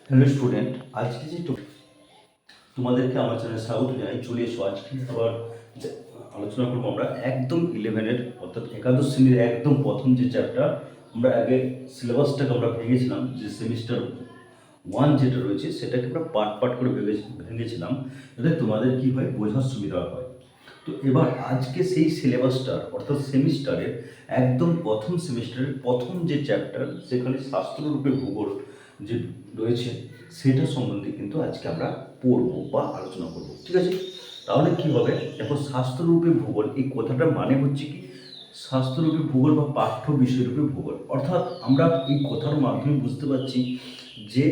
Hello student, আজকে যে তোমাদেরকে আমার চ্যানেলে স্বাগত জানাই। চলে এসো, আজকে আবার আলোচনা করবো আমরা একদম 11-এর অর্থাৎ একাদশ শ্রেণীর একদম প্রথম যে চ্যাপ্টার। আমরা আগে সিলেবাসটাকে আমরা ভেঙেছিলাম, যে সেমিস্টার 1 যেটা রয়েছে সেটাকে আমরা পার্ট পার্ট করে ভেঙেছিলাম, যাতে তোমাদের কী হয়, বোঝার সুবিধা হয়। তো এবার আজকে সেই সিলেবাসটার অর্থাৎ সেমিস্টারের একদম প্রথম সেমিস্টারের প্রথম যে চ্যাপ্টার, সেখানে শাস্ত্ররূপে ভূগোল যে রয়েছে সেটা সম্বন্ধে কিন্তু আজকে আমরা পড়বো বা আলোচনা করব। ঠিক আছে, তাহলে কি হবে দেখো, শাস্ত্ররূপে ভূগোল এই কথাটার মানে হচ্ছে কি, শাস্ত্ররূপে ভূগোল বা পাঠ্য বিষয়রূপে ভূগোল। অর্থাৎ আমরা এই কথার মাধ্যমে বুঝতে পারছি যে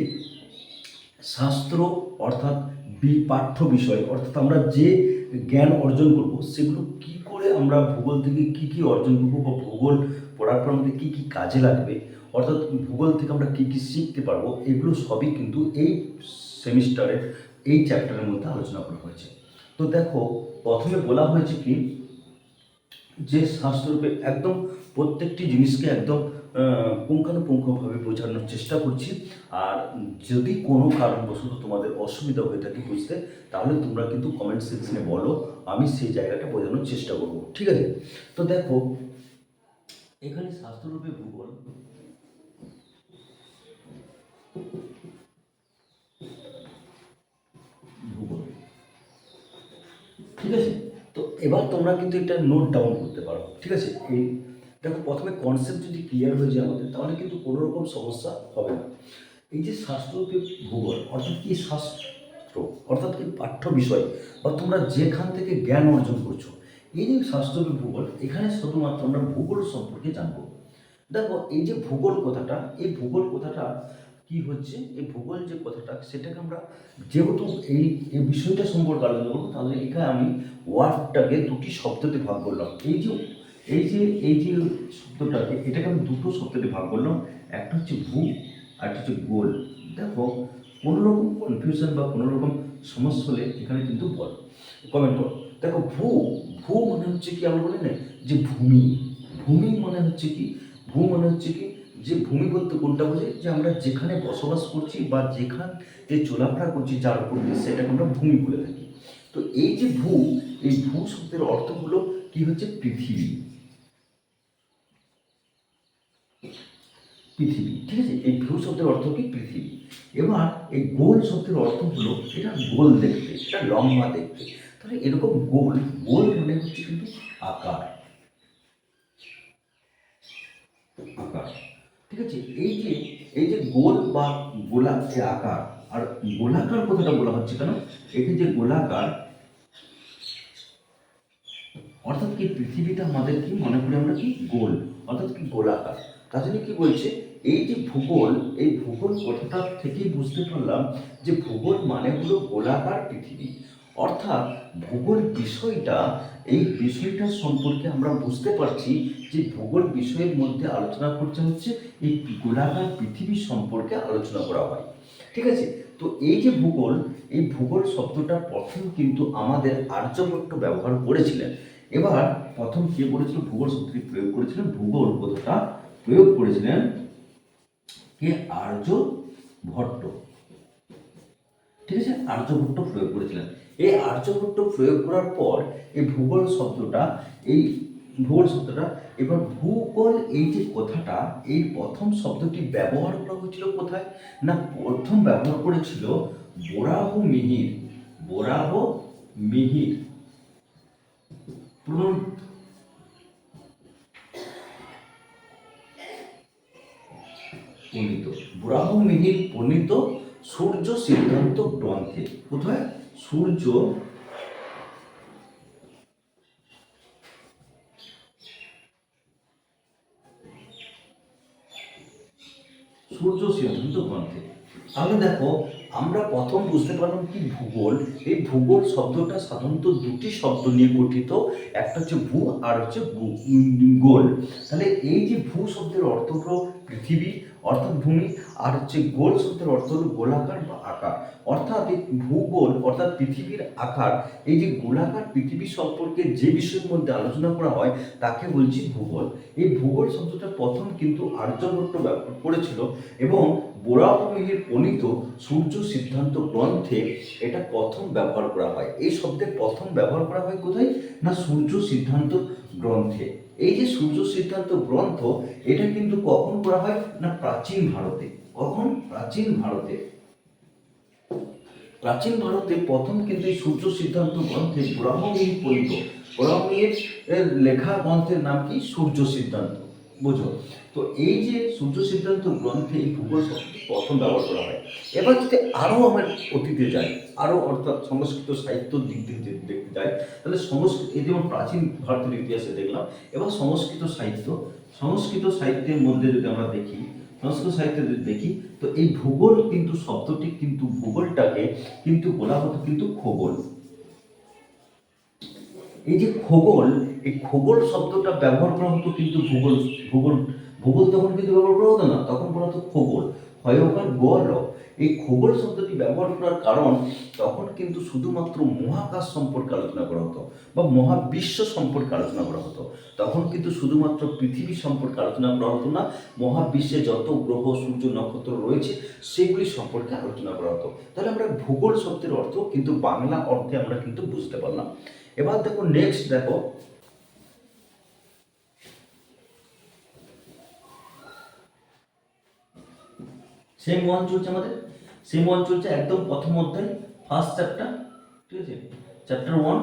শাস্ত্র অর্থাৎ পাঠ্য বিষয়, অর্থাৎ আমরা যে জ্ঞান অর্জন করব সেগুলো কি করে আমরা ভূগোল থেকে কি কি অর্জন করব, বা ভূগোল পড়ার পর আমাদের কী কী কাজে লাগবে, অর্থাৎ ভূগোল থেকে আমরা কী কী শিখতে পারবো, এগুলো সবই কিন্তু এই সেমিস্টারের এই চ্যাপ্টারের মধ্যে আলোচনা করা হয়েছে। তো দেখো, প্রথমে বলা হয়েছে কি, যে শাস্ত্ররূপে একদম প্রত্যেকটি জিনিসকে একদম পুঙ্খানুপুঙ্খভাবে বোঝানোর চেষ্টা করছি। আর যদি কোনো কারণবশত তোমাদের অসুবিধা হয়ে থাকে বুঝতে, তাহলে তোমরা কিন্তু কমেন্ট সেকশনে বলো, আমি সেই জায়গাটা বোঝানোর চেষ্টা করব। ঠিক আছে, তো দেখো এখানে শাস্ত্ররূপে ভূগোল, ভূগোল ঠিক আছে। তো এবার তোমরা কিন্তু এটা নোট ডাউন করতে পারো। ঠিক আছে, এই দেখো প্রথমে কনসেপ্ট যদি ক্লিয়ার হয়ে যায় আমাদের, তাহলে কিন্তু কোনো রকম সমস্যা হবে না। এই যে শাস্ত্রকে ভূগোল অর্থাৎ কি, শাস্ত্র অর্থাৎ কি পাঠ্য বিষয়, বা তোমরা যেখান থেকে জ্ঞান অর্জন করছো, এই যে শাস্ত্রকে ভূগোল, এখানে শুধুমাত্র আমরা ভূগোল সম্পর্কে জানবো। দেখো এই যে ভূগোল কথাটা, এই ভূগোল কথাটা কি হচ্ছে, এই ভূগোল যে কথাটা সেটাকে আমরা যেহেতু এই এই বিষয়টা সম্পর্কে আলোচনা করবো, তাহলে এখানে আমি ওয়ার্ডটাকে দুটি শব্দতে ভাগ করলাম। এই যে শব্দটাকে, এটাকে আমি দুটো শব্দতে ভাগ করলাম, একটা হচ্ছে ভূ আর একটা হচ্ছে গোল। দেখো কোনো রকম কনফিউশন বা কোনো রকম সমস্যা হলে এখানে কিন্তু বল, কমেন্ট করো। দেখো ভূ, ভূ মানে হচ্ছে কি, আমরা বলি না যে ভূমি, ভূমি মানে হচ্ছে কি, ভূ মানে হচ্ছে কি, যে ভূমি বলতে কোনটা বোঝে, যে আমরা যেখানে বসবাস করছি বা যেখানে চলাফেরা করছি যার উপর দিয়ে, সেটাকে আমরা ভূমি বলে থাকি। তো এই যে ভূ, এই ভূ শব্দের অর্থ হলো কি, হচ্ছে পৃথিবী, পৃথিবী। ঠিক আছে, এই ভূ শব্দের অর্থ কি, পৃথিবী। এবার এই গোল শব্দের অর্থ হলো, এটা গোল দেখতে, এটা লম্বা দেখতে। তাহলে এরকম গোল, গোল মানে হচ্ছে কিন্তু আকার, আকার। ঠিক আছে, এই যে গোল বা গোলা যে আকার, আর গোলাকার কথাটা বলা হচ্ছে কেন, এখানে যে গোলাকার অর্থাৎ কি, পৃথিবীটা আমাদের কি মনে করি আমরা কি, গোল, অর্থাৎ কি গোলাকার। তার জন্য কি বলছে, এই যে ভূগোল, এই ভূগোল কথাটা থেকেই বুঝতে পারলাম যে ভূগোল মানে হলো গোলাকার পৃথিবী। অর্থাৎ ভূগোল বিষয়টা, এই বিষয়টা সম্পর্কে আমরা বুঝতে পারছি যে ভূগোল বিষয়ের মধ্যে আলোচনা করতে হচ্ছে এই গোলাকার পৃথিবী সম্পর্কে আলোচনা করা হয়। ঠিক আছে, তো এই যে ভূগোল, এই ভূগোল শব্দটা প্রথম কিন্তু আমাদের আর্যভট্ট ব্যবহার করেছিলেন। এবার প্রথম কে করেছিল, ভূগোল শব্দটি প্রয়োগ করেছিলেন, ভূগোল কথাটা প্রয়োগ করেছিলেন কে, আর্যভট্ট। ঠিক আছে, আর্যভট্ট প্রয়োগ করেছিলেন। এই আর্যভট্ট প্রয়োগ করার পর এই ভূগোল শব্দটা, এই ভূগোল শব্দটা, এবার ভূগোল এই যে কথাটা, এই প্রথম শব্দটি ব্যবহার করা হয়েছিল কোথায় না, প্রথম ব্যবহার করেছিল বরাহ মিহির, বরাহ মিহির প্রণীত, বরাহ মিহির প্রণীত সূর্য সিদ্ধান্ত গ্রন্থে। কোথায়, সূর্য সূর্য সিদ্ধান্ত গ্রন্থে। তাহলে দেখো, আমরা প্রথম বুঝতে পারলাম কি, ভূগোল, এই ভূগোল শব্দটা সাধারণত দুটি শব্দ নিয়ে গঠিত, একটা হচ্ছে ভূ আর হচ্ছে গোল। তাহলে এই যে ভূ শব্দের অর্থ হলো পৃথিবী অর্থাৎ ভূমি, আর হচ্ছে গোল শব্দের অর্থ হলো গোলাকার বা আকার। অর্থাৎ এই ভূগোল অর্থাৎ পৃথিবীর আকার, এই যে গোলাকার পৃথিবী সম্পর্কে যে বিষয়ের মধ্যে আলোচনা করা হয় তাকে বলছি ভূগোল। এই ভূগোল শব্দটা প্রথম কিন্তু আর্যভট্ট ব্যবহার করেছিল এবং বরাহমিহির প্রণীত সূর্য সিদ্ধান্ত গ্রন্থে এটা প্রথম ব্যবহার করা হয়। এই শব্দের প্রথম ব্যবহার করা হয় কোথায়? না সূর্য সিদ্ধান্ত গ্রন্থে। এই যে সূর্য সিদ্ধান্ত গ্রন্থ, এটা কিন্তু কখন করা হয়? না প্রাচীন ভারতে। কখন? প্রাচীন ভারতে। প্রাচীন ভারতে প্রথম কিন্তু এই সূর্য সিদ্ধান্ত গ্রন্থে বরাহমিহির প্রণীত, বরাহমিহির লেখা গ্রন্থের নাম কি? সূর্য সিদ্ধান্ত। বুঝো? তো এই যে সূর্য সিদ্ধান্ত গ্রন্থে এই ভূগোল শব্দটি প্রথম ব্যবহার করা হয়। এবার যদি আরও আমার অতীতে যাই, আরও অর্থাৎ সংস্কৃত সাহিত্যর দিক থেকে যদি দেখতে যাই, তাহলে সংস্কৃত, এই যেমন প্রাচীন ভারতের ইতিহাসে দেখলাম, এবার সংস্কৃত সাহিত্য, সংস্কৃত সাহিত্যের মধ্যে যদি আমরা দেখি, সংস্কৃত সাহিত্যে যদি দেখি, তো এই ভূগোল কিন্তু শব্দটি কিন্তু ভূগোলটাকে কিন্তু বলা হতো কিন্তু খগোল। এই যে খগোল, এই খগোল শব্দটা ব্যবহার করা হতো কিন্তু ভূগোল, ভূগোল, ভূগোল তখন কিন্তু ব্যবহার করা হতো না, তখন বলা হতো খগোল, হয়কার গল। এই খগোল শব্দটি ব্যবহার করার কারণ তখন কিন্তু শুধুমাত্র মহাকাশ সম্পর্কে আলোচনা করা হতো বা মহাবিশ্ব সম্পর্কে আলোচনা করা হতো। তখন কিন্তু শুধুমাত্র পৃথিবী সম্পর্কে আলোচনা করা হতো না, মহাবিশ্বে যত গ্রহ সূর্য নক্ষত্র রয়েছে সেগুলি সম্পর্কে আলোচনা করা হতো। তাহলে আমরা ভূগোল শব্দের অর্থ কিন্তু বাংলা অর্থে আমরা কিন্তু বুঝতে পারলাম। এবার দেখো নেক্সট, দেখো সেম ওয়ান চলছে আমাদের, সেম ওয়ান চলছে একদম প্রথম অধ্যায়, ফার্স্ট চ্যাপ্টার, ঠিক আছে, চ্যাপ্টার ওয়ান,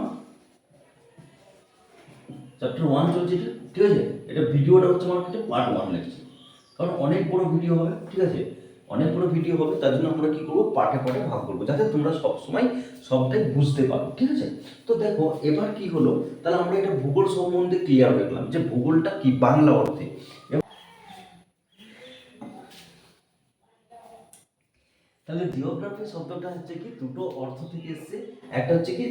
চ্যাপ্টার ওয়ান চলছে এটা, ঠিক আছে। এটা ভিডিওটা হচ্ছে আমার কাছে পার্ট ওয়ান লিখছি, কারণ অনেক বড় ভিডিও হবে, ঠিক আছে, অনেক বড় ভিডিও হবে, তার জন্য আমরা কি করবো, পার্টে পার্টে ভাগ করবো, যাতে তোমরা সবসময় সবটাই বুঝতে পারো, ঠিক আছে। তো দেখো এবার কি হলো, তাহলে আমরা এটা ভূগোল সম্বন্ধে ক্লিয়ার দেখলাম যে ভূগোলটা কি বাংলা অর্থে। তাহলে জিওগ্রাফি শব্দটা হচ্ছে কি দুটো অর্থ থেকে এসেছে, একটা হচ্ছে কি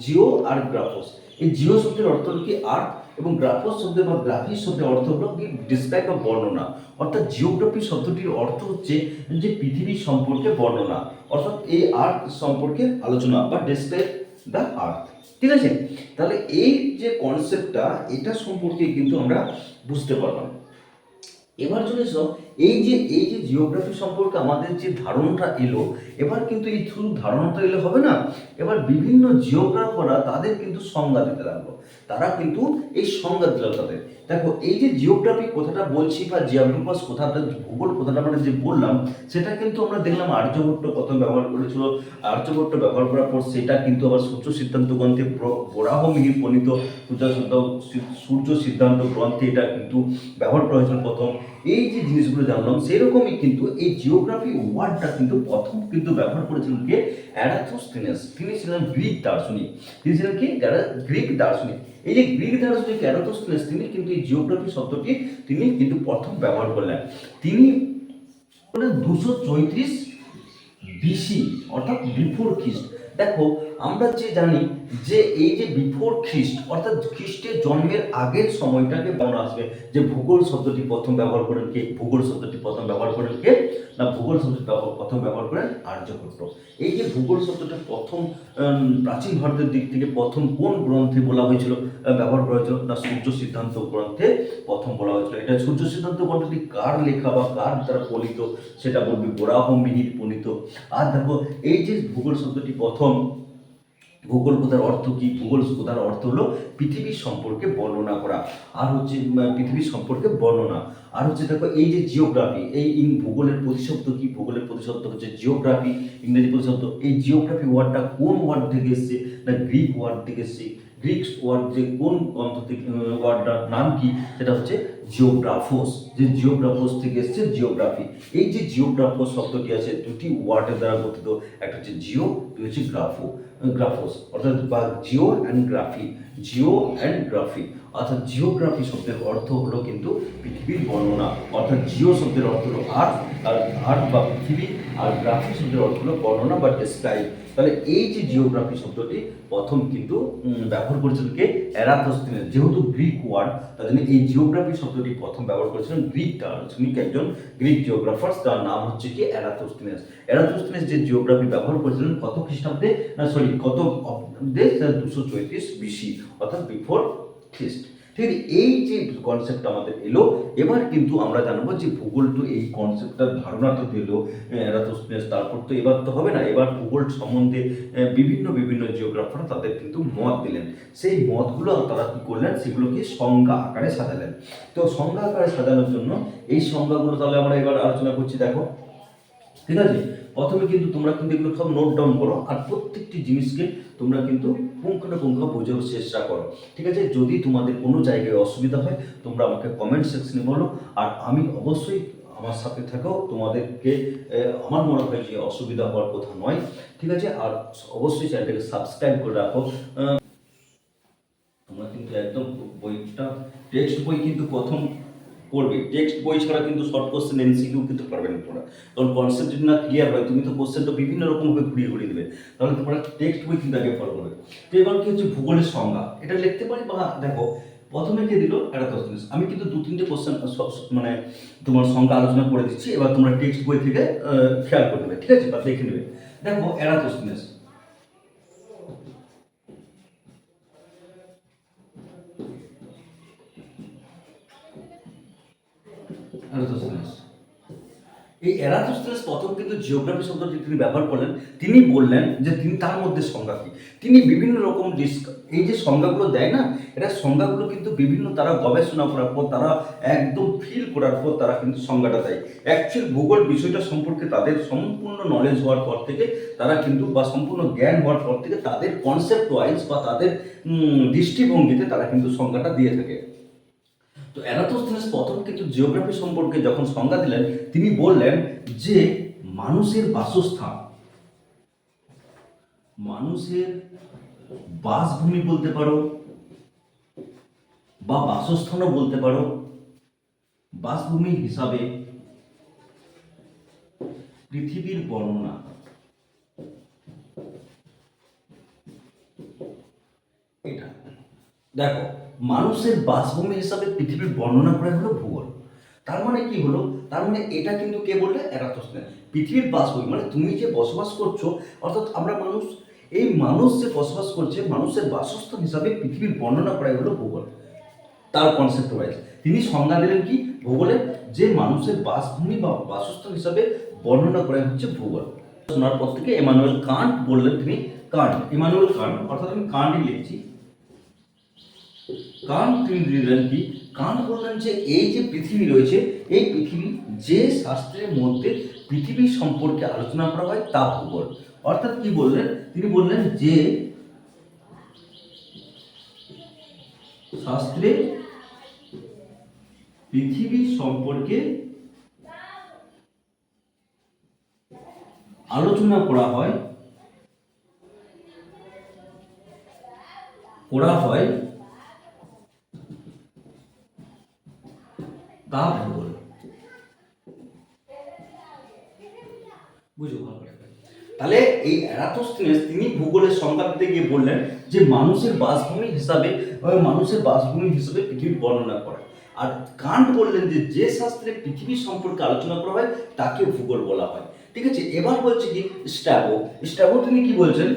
জিও আর গ্রাফোস। এই জিও শব্দের অর্থ হলো কি আর্থ, এবং গ্রাফোস শব্দের বা গ্রাফি শব্দের অর্থ হলো কি ডিসক্রাইব বা বর্ণনা। অর্থাৎ জিওগ্রাফি শব্দটির অর্থ হচ্ছে যে পৃথিবী সম্পর্কে বর্ণনা, অর্থাৎ এই আর্থ সম্পর্কে আলোচনা বা ডিসক্রাইব দ্য আর্থ, ঠিক আছে। তাহলে এই যে কনসেপ্টটা, এটা সম্পর্কে কিন্তু আমরা বুঝতে পারলাম। এবার চলে এসো, এই যে জিওগ্রাফি সম্পর্কে আমাদের যে ধারণাটা এলো, এবার কিন্তু এই শুধু ধারণাটা এলে হবে না, এবার বিভিন্ন জিওগ্রাফাররা তাদের কিন্তু সংজ্ঞা দিতে লাগলো, তারা কিন্তু এই সংজ্ঞা দিল তাদের। দেখো এই যে জিওগ্রাফি কথাটা বলছি বা জিওগ্রাফার্স কথাটা, ভূগোল কথাটা আমরা যে বললাম, সেটা কিন্তু আমরা দেখলাম আর্যভট্ট প্রথম ব্যবহার করেছিল। আর্যভট্ট ব্যবহার করার পর সেটা কিন্তু আবার সূর্য সিদ্ধান্ত গ্রন্থে বরাহমিহির প্রণীত সূর্য সিদ্ধান্ত গ্রন্থে এটা কিন্তু ব্যবহার করা হয়েছিল প্রথম। এই যে জিনিসগুলো জানলাম, সেরকমই কিন্তু এই জিওগ্রাফি ওয়ার্ডটা কিন্তু প্রথম কিন্তু ব্যবহার করেছিলেন কে? অ্যারাথোস্থেনেস। তিনি ছিলেন গ্রিক দার্শনিক, তিনি ছিলেন কি গ্রিক দার্শনিক। এই যে গ্রিক দার্শনিক অ্যারাথোস্থেনেস, তিনি কিন্তু এই জিওগ্রাফি শব্দটি তিনি কিন্তু প্রথম ব্যবহার করলেন। তিনি 234 বিসি, অর্থাৎ বিফোর খ্রিস্ট। দেখো আমরা যে জানি যে এই যে বিফোর খ্রিস্ট অর্থাৎ খ্রিস্টের জন্মের আগের সময়টাকে মনে আসবে যে ভূগোল শব্দটি প্রথম ব্যবহার করেন কে? ভূগোল শব্দটি প্রথম ব্যবহার করেন কে? না ভূগোল শব্দটি প্রথম ব্যবহার করেন আর্যভট্ট। এই যে ভূগোল শব্দটা প্রথম প্রাচীন ভারতের দিক থেকে প্রথম কোন গ্রন্থে বলা হয়েছিল, ব্যবহার করা হয়েছিল? না সূর্য সিদ্ধান্ত গ্রন্থে প্রথম বলা হয়েছিল। এটা সূর্য সিদ্ধান্ত গ্রন্থটি কার লেখা বা কার দ্বারা ফলিত সেটা বলবি বরাহমিহির প্রণীত। আর দেখো এই যে ভূগোল শব্দটি প্রথম, ভূগোল কথার অর্থ কি? ভূগোল কথার অর্থ হলো পৃথিবীর সম্পর্কে বর্ণনা করা, আর হচ্ছে পৃথিবীর সম্পর্কে বর্ণনা। আর হচ্ছে দেখো এই যে জিওগ্রাফি, এই ভূগোলের প্রতিশব্দ কি? ভূগোলের প্রতিশব্দ হচ্ছে জিওগ্রাফি, ইংরেজি প্রতিশব্দ। এই জিওগ্রাফি ওয়ার্ডটা কোন ওয়ার্ড থেকে এসছে? না গ্রিক ওয়ার্ড থেকে এসছে। গ্রিক ওয়ার্ড যে কোন গ্রন্থ থেকে, ওয়ার্ডটার নাম কি? সেটা হচ্ছে জিওগ্রাফোস, যে জিওগ্রাফোস থেকে এসছে জিওগ্রাফি। এই যে জিওগ্রাফোস শব্দটি আছে দুটি ওয়ার্ডের দ্বারা গঠিত, একটা হচ্ছে জিও, দুই হচ্ছে গ্রাফো। গ্রাফোস অর্থাৎ বা geo and graphy, geo and graphy অর্থাৎ জিওগ্রাফি শব্দের অর্থ হলো কিন্তু পৃথিবীর বর্ণনা, অর্থাৎ জিও শব্দের অর্থ হলো আর্থ, আর আর্থ বা পৃথিবী, আর গ্রাফি শব্দের অর্থ হলো বর্ণনা বা ডেসক্রাইব। তাহলে এই যে জিওগ্রাফি শব্দটি প্রথম কিন্তু ব্যবহার করেছিলেন কে? এরাতোস্থেনেস। যেহেতু গ্রিক ওয়ার্ড, তার জন্য এই জিওগ্রাফি শব্দটি প্রথম ব্যবহার করেছিলেন গ্রিক দার্শনিক একজন গ্রিক জিওগ্রাফার, তার নাম হচ্ছে কি এরাতোস্থেনেস। এরাতোস্থেনেস যে জিওগ্রাফি ব্যবহার করেছিলেন কত খ্রিস্টাব্দে, না সরি কত অব্দে, 234 বিসি অর্থাৎ বিফোর খ্রিস্ট। ঠিক আছে, এই যে কনসেপ্ট আমাদের এলো, এবার কিন্তু আমরা জানবো যে ভূগোল তো এই কনসেপ্টটার ধারণা তো দিল এরাতোস্থেনেস, তারপর তো এবার তো হবে না, এবার ভূগোল সম্বন্ধে বিভিন্ন বিভিন্ন জিওগ্রাফার তাদের কিন্তু মত দিলেন। সেই মতগুলো তারা কী করলেন, সেগুলোকে সংজ্ঞা আকারে সাজালেন। তো সংজ্ঞা আকারে সাজানোর জন্য এই সংজ্ঞাগুলো তাহলে আমরা এবার আলোচনা করছি। দেখো, ঠিক আছে, প্রথমে কিন্তু তোমরা কিন্তু এগুলো সব নোট ডাউন করো, আর প্রত্যেকটি জিনিসকে তোমরা কিন্তু পুঙ্খানুপুঙ্খ বোঝার চেষ্টা করো। ঠিক আছে, যদি তোমাদের কোনো জায়গায় অসুবিধা হয় তোমরা আমাকে কমেন্ট সেকশনে বলো, আর আমি অবশ্যই আমার সাথে থাকো, তোমাদেরকে আমার মনে হয় যে অসুবিধা হওয়ার কথা নয়। ঠিক আছে, আর অবশ্যই চ্যানেলটাকে সাবস্ক্রাইব করে রাখো। তোমরা কিন্তু একদম বইটা টেক্সট বই কিন্তু প্রথম পড়বে, টেক্সট বই ছাড়া কিন্তু শর্ট কোশ্চেন এমসিকিউ কিন্তু পারবে না তোমরা, কারণ কনসেপ্ট যদি না ক্লিয়ার হয় তুমি তো কোশ্চেনটা বিভিন্ন রকমভাবে ঘুরিয়ে ঘুরিয়ে দেবে, তাহলে তোমরা টেক্সট বই কিন্তু আগে ফলো করবে। তো এবার কি হচ্ছে ভূগোলের সংজ্ঞা, এটা লিখতে পারি বা দেখো প্রথমে কে দিল এরাতোস্থেনেস। আমি কিন্তু 2-3টে কোশ্চেন মানে তোমার সংজ্ঞা আলোচনা করে দিচ্ছি, এবার তোমরা টেক্সট বই থেকে খেয়াল করে নেবে, ঠিক আছে, বা দেখে নেবে। দেখো এরাতোস্থেনেস, এরাতোস্থেনেস, এই এরাতোস্থেনেস প্রথম কিন্তু জিওগ্রাফি শব্দটি তিনি ব্যবহার করলেন। তিনি বললেন যে তিনি তার মধ্যে সংজ্ঞা কি, তিনি বিভিন্ন রকম এই যে সংজ্ঞাগুলো দেয় না, এটা সংজ্ঞাগুলো কিন্তু বিভিন্ন তারা গবেষণা করার পর, তারা একদম ফিল করার পর তারা কিন্তু সংজ্ঞাটা দেয়। অ্যাকচুয়াল ভূগোল বিষয়টা সম্পর্কে তাদের সম্পূর্ণ নলেজ হওয়ার পর থেকে তারা কিন্তু, বা সম্পূর্ণ জ্ঞান হওয়ার পর থেকে তাদের কনসেপ্ট ওয়াইজ বা তাদের দৃষ্টিভঙ্গিতে তারা কিন্তু সংজ্ঞাটা দিয়ে থাকে। তো এরাতোস্থেনেস প্রথম কিন্তু জিওগ্রাফি সম্পর্কে যখন সংজ্ঞা দিলেন, তিনি বললেন যে মানুষের বাসস্থান, মানুষের বাসভূমি বলতে পারো বা বাসস্থানও বলতে পারো, বাসভূমি হিসাবে পৃথিবীর বর্ণনা, এটা দেখো মানুষের বাসভূমি হিসাবে পৃথিবীর বর্ণনা করা হলো ভূগোল। তার মানে কি হলো, তার মানে এটা কিন্তু কে বললে, এরাতোস্থেনেস। পৃথিবীর বাসভূমি মানে তুমি যে বসবাস করছো, অর্থাৎ আমরা মানুষ, এই মানুষ যে বসবাস করছে, মানুষের বাসস্থান হিসাবে পৃথিবীর বর্ণনা করাই হলো ভূগোল। তার কনসেপ্ট ওয়াইজ তিনি সংজ্ঞা দিলেন কি, ভূগোলের যে মানুষের বাসভূমি বা বাসস্থান হিসাবে বর্ণনা করাই হচ্ছে ভূগোল। শোনার পর থেকে ইমানুয়েল কান্ট বললেন, তিনি কান্ট, ইমানুয়েল কান্ট, অর্থাৎ আমি কান্টই লিখছি, কান্ট তিনি দিলেন কি, কান্ট বললেন যে এই যে পৃথিবী রয়েছে, এই পৃথিবী যে শাস্ত্রের মধ্যে পৃথিবী সম্পর্কে আলোচনা করা হয় তা ভূগোল। অর্থাৎ কি বললেন, তিনি বললেন যে শাস্ত্রে পৃথিবী সম্পর্কে আলোচনা করা হয় তা ভূগোল। বুঝো ভালো করে। তাহলে এই এরাতোস্থেনেস তিনি ভূগোলের সংজ্ঞা দিতে গিয়ে বললেন যে মানুষের বাসভূমি হিসাবে পৃথিবীর বর্ণনা করা। আর কান্ট বললেন যে যে শাস্ত্রে পৃথিবী সম্পর্কে আলোচনা করা হয় তাকে ভূগোল বলা হয়। ঠিক আছে, এবার বলছে কি স্ট্র্যাবো, স্ট্র্যাবো তিনি কি বলছেন,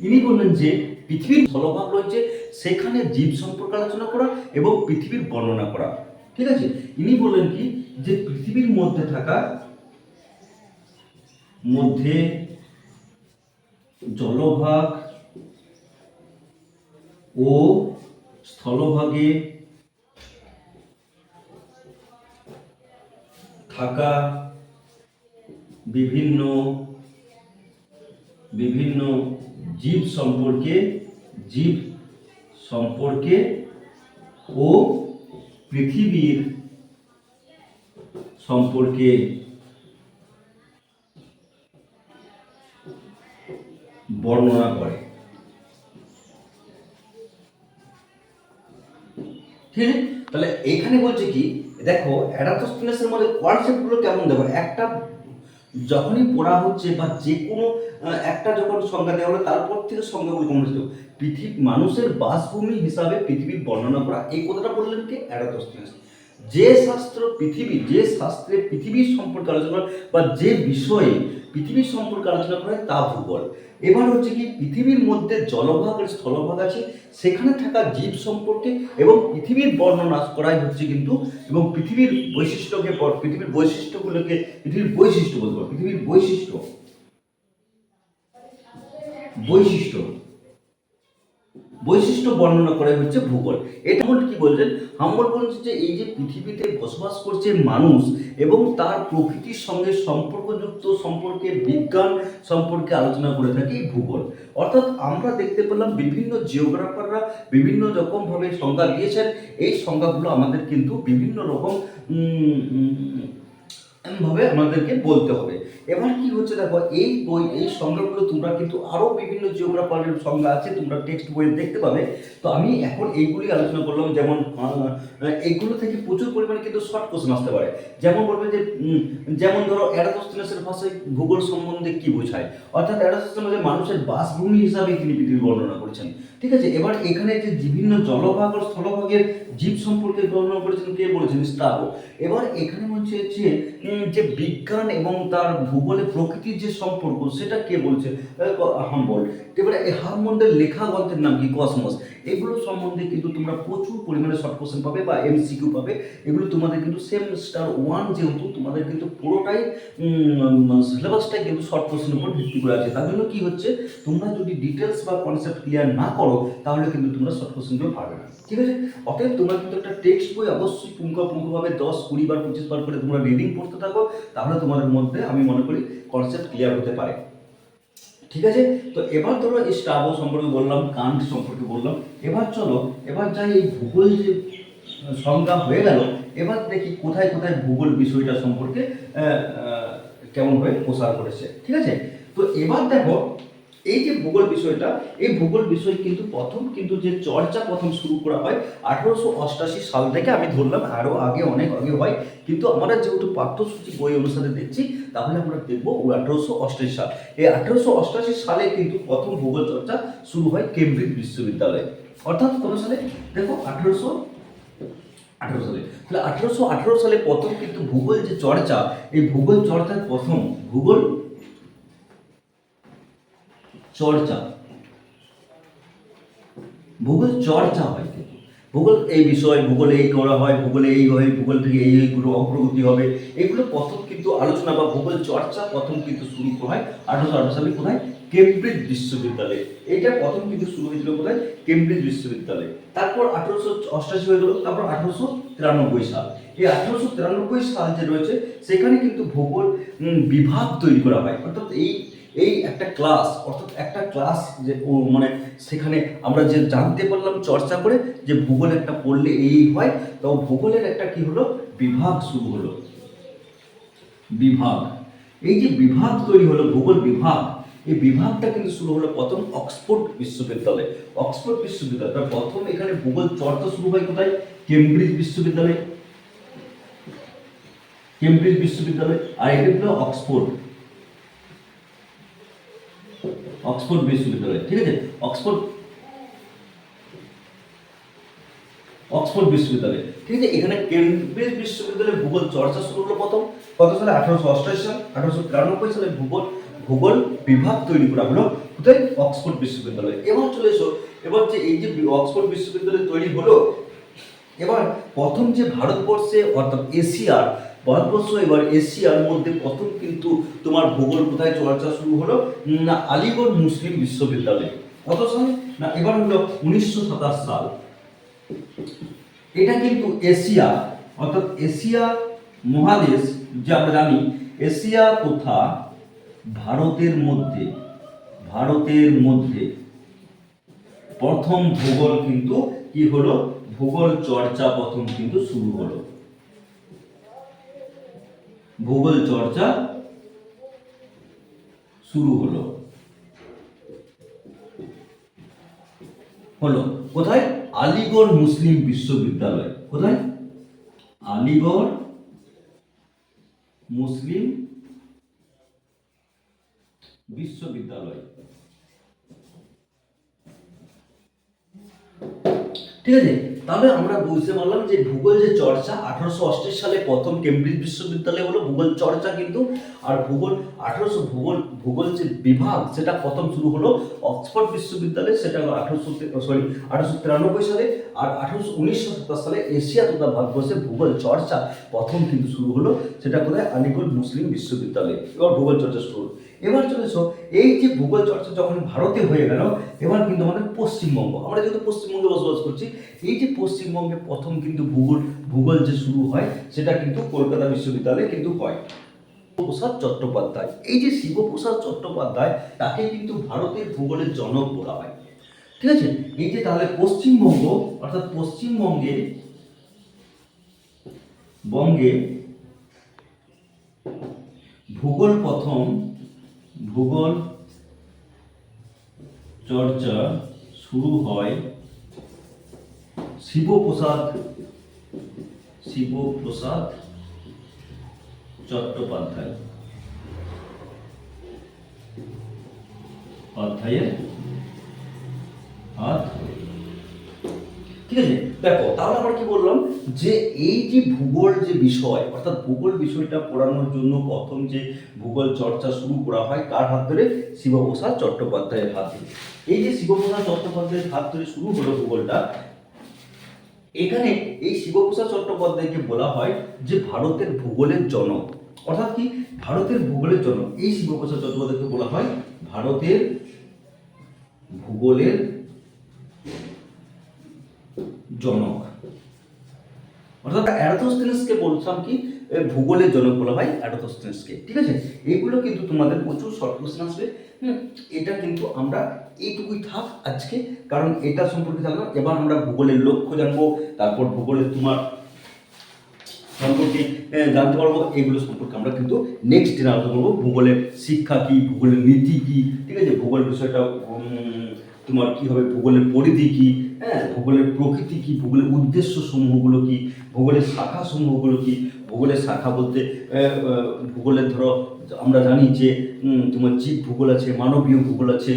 ইনি বললেন যে পৃথিবীর স্থলভাগ রয়েছে, সেখানে জীব সম্পর্কে আলোচনা করা এবং পৃথিবীর বর্ণনা করা। ঠিক আছে, ইনি বললেন কি যে পৃথিবীর মধ্যে থাকা জলভাগ ও স্থলভাগে থাকা বিভিন্ন জীব সম্পর্কে ও পৃথিবীর সম্পর্কে বর্ণনা করে। ঠিক আছে, তাহলে এখানে বলছে কি, দেখো এরাটোস্থেনেসের মধ্যে কনসেপ্টগুলো কেমন, দেখো একটা যখনই পড়া হচ্ছে বা যে কোনো একটা যখন সংজ্ঞা দেওয়া হলো তারপর থেকে সংজ্ঞাগুলো কমন হচ্ছে। পৃথিবী মানুষের বাসভূমি হিসাবে পৃথিবীর বর্ণনা করা, এই কথাটা বললেন কি এরাটোস্থেনেস। যে শাস্ত্রে পৃথিবীর সম্পর্কে আলোচনা করা বা যে বিষয়ে পৃথিবীর সম্পর্কে আলোচনা করা হয় তা ভূগোল। এবার হচ্ছে কি, পৃথিবীর মধ্যে জলভাগ আর স্থলভাগ আছে, সেখানে থাকা জীব সম্পর্কে এবং পৃথিবীর বর্ণনা করাই হচ্ছে কিন্তু, এবং পৃথিবীর বৈশিষ্ট্যগুলোকে পৃথিবীর বৈশিষ্ট্য বলতে পারো, পৃথিবীর বৈশিষ্ট্য বৈশিষ্ট্য বর্ণনা করে হচ্ছে ভূগোল। এটা কি বলছেন, হাম্বল বলছে যে এই যে পৃথিবীতে বসবাস করছে মানুষ এবং তার প্রকৃতির সঙ্গে সম্পর্কযুক্ত সম্পর্কে বিজ্ঞান সম্পর্কে আলোচনা করে থাকি ভূগোল। অর্থাৎ আমরা দেখতে পেলাম বিভিন্ন জিওগ্রাফাররা বিভিন্ন রকমভাবে সংজ্ঞা দিয়েছেন, এই সংজ্ঞাগুলো আমাদের কিন্তু বিভিন্ন রকম ভাবে আমাদেরকে বলতে হবে। এবার কি হচ্ছে, দেখো এই সংজ্ঞাগুলো তোমরা কিন্তু আরো বিভিন্ন জিওগ্রাফারের সংজ্ঞা আছে, তোমরা টেক্সট বইয়ে দেখতে পাবে। তো আমি এখন এইগুলি আলোচনা করলাম, যেমন এইগুলো থেকে প্রচুর পরিমাণে কিন্তু শর্ট কোশ্চেন আসতে পারে। যেমন বলবে যে যেমন ধরো এরাটোস্থেনেসের ভাষায় ভূগোল সম্বন্ধে কি বোঝায়, অর্থাৎ এরাটোস্থেনেস মানুষের বাসভূমি হিসাবে তিনি পৃথিবী বর্ণনা করেছেন। ঠিক আছে, এবার এখানে যে বিভিন্ন জলভাগ ও স্থলভাগের জীব সম্পর্কে বর্ণনা করেছেন কে বলেছেন, স্ট্রাবো। এবার এখানে বলছে যে বিজ্ঞান এবং তার ভূগোলে প্রকৃতির যে সম্পর্ক সেটা কে বলছে, হাম্বল। এবারে এই হাম্বলের লেখা গ্রন্থের নাম কি, কসমস। এগুলো সম্বন্ধে কিন্তু তোমরা প্রচুর পরিমাণে শর্ট কোশ্চেন পাবে বা এমসিকিউ পাবে। এগুলো তোমাদের কিন্তু সেমিস্টার 1 যেহেতু তোমাদের কিন্তু পুরোটাই সিলেবাসটাই কিন্তু শর্ট কোশ্চেনের উপর ভিত্তি করে আছে। তার জন্য কি হচ্ছে, তোমরা যদি ডিটেলস বা কনসেপ্ট ক্লিয়ার না করো তাহলে কিন্তু তোমরা শর্ট কোশ্চেনগুলো পারবে না। ঠিক আছে, অতএব তোমরা কিন্তু একটা টেক্সট বই অবশ্যই পুঙ্খানুপুঙ্খভাবে 10, 20 বার 25 বার করে তোমরা রিডিং পড়তে থাকো, তাহলে তোমাদের মধ্যে আমি মনে করি কনসেপ্ট ক্লিয়ার হতে পারে। ঠিক আছে, তো এবার ধরো এই স্ট্রাবো সম্পর্কে বললাম, কান্ট সম্পর্কে বললাম। এবার চলো এবার যাই এই ভূগোল যে সংজ্ঞা হয়ে গেল, এবার দেখি কোথায় কোথায় ভূগোল বিষয়টা সম্পর্কে কেমনভাবে প্রসার করেছে। ঠিক আছে, তো এবার দেখো এই যে ভূগোল বিষয়টা, এই ভূগোল বিষয় কিন্তু কিন্তু যে চর্চা শুরু করা হয় 1888 সাল থেকে। আমি ধরলাম আরও অনেক আগে হয়, কিন্তু আমরা যেহেতু পাঠ্যসূচি বই অনুসারে দেখছি, তাহলে আমরা দেখবো 1888 সাল। এই 1888 সালে কিন্তু প্রথম ভূগোল চর্চা শুরু হয় কেমব্রিজ বিশ্ববিদ্যালয়ে। অর্থাৎ কত সালে, দেখো 1818 সালে। তাহলে 1818 সালে প্রথম কিন্তু ভূগোল যে চর্চা, এই ভূগোল চর্চার প্রথম ভূগোল চর্চা হয় কিন্তু ভূগোল এই বিষয়, ভূগোলে এই করা হয়, ভূগোলে এই হয়, ভূগোল থেকে এই অগ্রগতি হবে, এগুলো প্রথম কিন্তু আলোচনা বা ভূগোল চর্চা প্রথম কিন্তু শুরু হয় 1818 সালে। কোথায়, কেমব্রিজ বিশ্ববিদ্যালয়ে। এটা প্রথম কিন্তু শুরু হয়েছিল কোথায়, কেমব্রিজ বিশ্ববিদ্যালয়ে। তারপর 1888 হয়ে গেল, তারপর 1893 সাল। এই 1893 সাল যে রয়েছে সেখানে কিন্তু ভূগোল বিভাগ তৈরি করা হয়। অর্থাৎ এই একটা ক্লাস, অর্থাৎ একটা ক্লাস যে মানে সেখানে আমরা যে জানতে পারলাম চর্চা করে যে ভূগোল একটা পড়লে এই হয়, তো ভূগোলের একটা কি হলো, বিভাগ শুরু হলো। বিভাগ, এই যে বিভাগ তৈরি হলো ভূগোল বিভাগ, এই বিভাগটা কিন্তু শুরু হলো প্রথম অক্সফোর্ড বিশ্ববিদ্যালয়ে। অক্সফোর্ড বিশ্ববিদ্যালয় প্রথম এখানে ভূগোল চর্চা শুরু হয় কোথায়, কেমব্রিজ বিশ্ববিদ্যালয়ে। কেমব্রিজ বিশ্ববিদ্যালয়, আর এটা হলো অক্সফোর্ড বিশ্ববিদ্যালয়। ঠিক আছে, অক্সফোর্ড বিশ্ববিদ্যালয়। ঠিক আছে, এখানে কেমব্রিজ বিশ্ববিদ্যালয়ে ভূগোল চর্চা শুরু হলো প্রথম কত সালে, 1888 সাল। 1893 সালে ভূগোল বিভাগ তৈরি করা হলো কোথায়, অক্সফোর্ড বিশ্ববিদ্যালয়ে। এবার চলে এসো, এবার যে এই যে অক্সফোর্ড বিশ্ববিদ্যালয় তৈরি হলো, এবার প্রথম যে ভারতবর্ষে অর্থাৎ এশিয়ার মধ্যে প্রথম কিন্তু তোমার ভূগোল কোথায় চর্চা শুরু হলো না, আলিগড় মুসলিম বিশ্ববিদ্যালয়ে। কত সালে না, এবার হলো 1927 সাল। এটা কিন্তু এশিয়া, অর্থাৎ এশিয়া মহাদেশ যে আমরা জানি, এশিয়া তথা ভারতের মধ্যে প্রথম ভূগোল কিন্তু কি হলো, ভূগোল চর্চা প্রথম কিন্তু শুরু হলো। ভূগোল চর্চা শুরু হলো হলো কোথায়? আলিগড় মুসলিম বিশ্ববিদ্যালয়। কোথায়? আলিগড় মুসলিম বিশ্ববিদ্যালয়। ঠিক আছে, তাহলে আমরা বুঝতে পারলাম যে ভূগোল যে চর্চা 1888 সালে প্রথম কেমব্রিজ বিশ্ববিদ্যালয়ে হলো ভূগোল চর্চা কিন্তু। আর ভূগোল ভূগোল যে বিভাগ সেটা প্রথম শুরু হলো অক্সফোর্ড বিশ্ববিদ্যালয়ে, সেটা হলো 1893 সালে। আর 1927 সালে এশিয়া তথা ভারতবর্ষে ভূগোল চর্চা প্রথম কিন্তু শুরু হলো, সেটা কোথায়? আলিগড় মুসলিম বিশ্ববিদ্যালয়ে। এবার ভূগোল চর্চা শুরু হলো। এবার চলেছ, এই যে ভূগোল চর্চা যখন ভারতে হয়ে গেল, এবার কিন্তু আমাদের পশ্চিমবঙ্গ, আমরা যেহেতু পশ্চিমবঙ্গে বসবাস করছি, এই যে পশ্চিমবঙ্গে প্রথম কিন্তু ভূগোল যে শুরু হয় সেটা কিন্তু কলকাতা বিশ্ববিদ্যালয়ে কিন্তু হয়। শিবপ্রসাদ চট্টোপাধ্যায়, এই যে শিবপ্রসাদ চট্টোপাধ্যায়, তাকে কিন্তু ভারতের ভূগোলের জনক বলা হয়। ঠিক আছে, এই যে তাহলে পশ্চিমবঙ্গ, অর্থাৎ পশ্চিমবঙ্গে ভূগোল চর্চা শুরু হয় শিবপ্রসাদ চট্টোপাধ্যায়ের হাত। ঠিক আছে, দেখো তাহলে আমরা কি বললাম যে এই যে ভূগোল যে বিষয়, অর্থাৎ ভূগোল বিষয়টা পড়ানোর জন্য প্রথম যে ভূগোল চর্চা শুরু করা হয় কার হাত ধরে? শিবপ্রসাদ চট্টোপাধ্যায়ের হাত ধরে। এই যে শিবপ্রসাদ চট্টোপাধ্যায়ের হাত ধরে শুরু হলো ভূগোলটা, এখানে এই শিবপ্রসাদ চট্টোপাধ্যায়কে বলা হয় যে ভারতের ভূগোলের জনক। অর্থাৎ কি? ভারতের ভূগোলের জনক এই শিবপ্রসাদ চট্টোপাধ্যায়কে বলা হয় ভারতের ভূগোলের জনক। অর্থাৎ অ্যারাটোস্থেনেসকে বলতাম কি ভূগোলের জনক বলা হয় অ্যারাটোস্থেনেসকে। ঠিক আছে, এগুলো কিন্তু তোমাদের প্রচুর শর্ট কোশ্চেন আসবে। এটা কিন্তু আমরা এইটুকুই থাক আজকে, কারণ এটা সম্পর্কে জানলাম। এবার আমরা ভূগোলের লক্ষ্য জানবো, তারপর ভূগোলের তোমার সম্পর্কে জানতে পারবো। এগুলো সম্পর্কে আমরা কিন্তু নেক্সট দিন আলোচনা করবো। ভূগোলের শিক্ষা কি, ভূগোলের নীতি কি, ঠিক আছে, ভূগোল বিষয়টা তোমার কি হবে, ভূগোলের পরিধি কি, হ্যাঁ, ভূগোলের প্রকৃতি কি, ভূগোলের উদ্দেশ্য সমূহগুলো কি, ভূগোলের শাখা সমূহগুলো কি। ভূগোলের শাখা বলতে ভূগোলের ধরো আমরা জানি যে তোমার জীব ভূগোল আছে, মানবীয় ভূগোল আছে,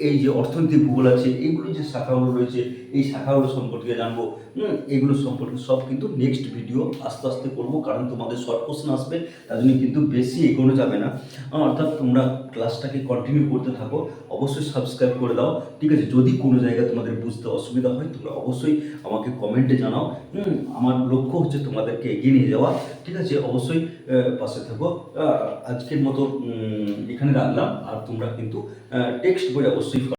এই যে অর্থনৈতিক ভূগোল আছে, এইগুলো যে শাখাগুলো রয়েছে এই শাখাগুলো সম্পর্কে জানবো। এগুলো সম্পর্কে সব কিন্তু নেক্সট ভিডিও আস্তে আস্তে করবো, কারণ তোমাদের শর্ট কোশ্চেন আসবে, তার জন্য কিন্তু বেশি এগোনো যাবে না। অর্থাৎ তোমরা ক্লাসটাকে কন্টিনিউ করতে থাকো, অবশ্যই সাবস্ক্রাইব করে দাও। ঠিক আছে, যদি কোনো জায়গায় তোমাদের বুঝতে অসুবিধা হয় তোমরা অবশ্যই আমাকে কমেন্টে জানাও। আমার লক্ষ্য হচ্ছে তোমাদেরকে এগিয়ে নিয়ে যাওয়া। ঠিক আছে, অবশ্যই পাশে থাকো। আজকের মতো এখানে রাখলাম। আর তোমরা কিন্তু টেক্সট বই অবশ্যই